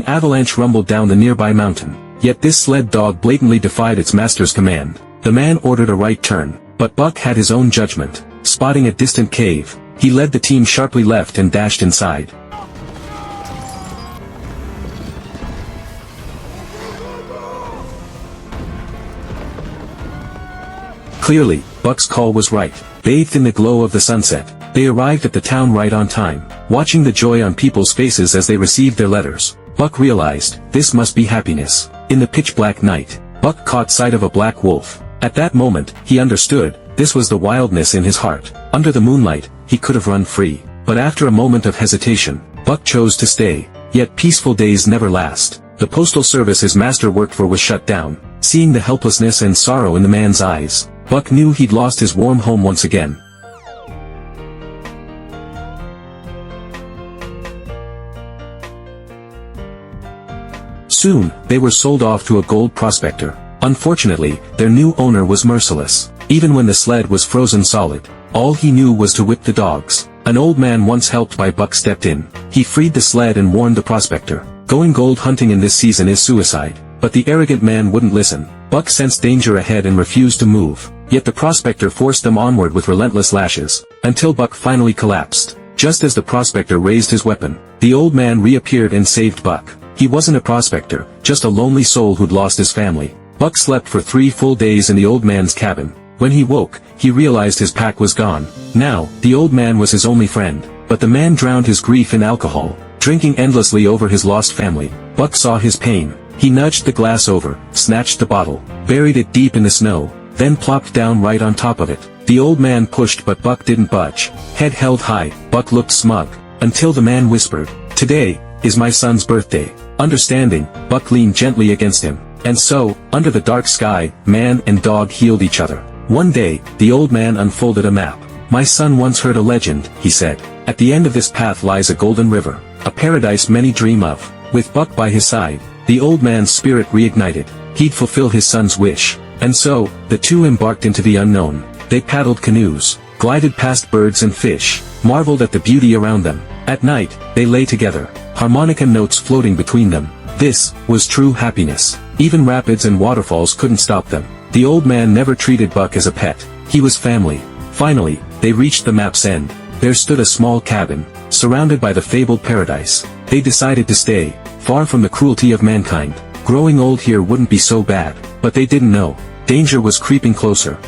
An avalanche rumbled down the nearby mountain, yet this sled dog blatantly defied its master's command. The man ordered a right turn, but Buck had his own judgment. Spotting a distant cave, he led the team sharply left and dashed inside. Clearly, Buck's call was right. Bathed in the glow of the sunset, they arrived at the town right on time. Watching the joy on people's faces as they received their letters, Buck realized, this must be happiness. In the pitch-black night, Buck caught sight of a black wolf. At that moment, he understood, this was the wildness in his heart. Under the moonlight, he could have run free. But after a moment of hesitation, Buck chose to stay. Yet peaceful days never last. The postal service his master worked for was shut down. Seeing the helplessness and sorrow in the man's eyes, Buck knew he'd lost his warm home once again. Soon, they were sold off to a gold prospector. Unfortunately, their new owner was merciless. Even when the sled was frozen solid, all he knew was to whip the dogs. An old man once helped by Buck stepped in. He freed the sled and warned the prospector, going gold hunting in this season is suicide. But the arrogant man wouldn't listen. Buck sensed danger ahead and refused to move. Yet the prospector forced them onward with relentless lashes, until Buck finally collapsed. Just as the prospector raised his weapon, the old man reappeared and saved Buck. He wasn't a prospector, just a lonely soul who'd lost his family. Buck slept for 3 full days in the old man's cabin. When he woke, he realized his pack was gone. Now, the old man was his only friend. But the man drowned his grief in alcohol, drinking endlessly over his lost family. Buck saw his pain. He nudged the glass over, snatched the bottle, buried it deep in the snow, then plopped down right on top of it. The old man pushed but Buck didn't budge. Head held high, Buck looked smug, until the man whispered, "Today is my son's birthday." Understanding, Buck leaned gently against him. And so, under the dark sky, man and dog healed each other. One day, the old man unfolded a map. "My son once heard a legend," he said. "At the end of this path lies a golden river, a paradise many dream of." With Buck by his side, the old man's spirit reignited. He'd fulfill his son's wish. And so, the two embarked into the unknown. They paddled canoes, glided past birds and fish, marveled at the beauty around them. At night, they lay together, harmonica notes floating between them. This was true happiness. Even rapids and waterfalls couldn't stop them. The old man never treated Buck as a pet. He was family. Finally, they reached the map's end. There stood a small cabin, surrounded by the fabled paradise. They decided to stay, far from the cruelty of mankind. Growing old here wouldn't be so bad, but they didn't know. Danger was creeping closer.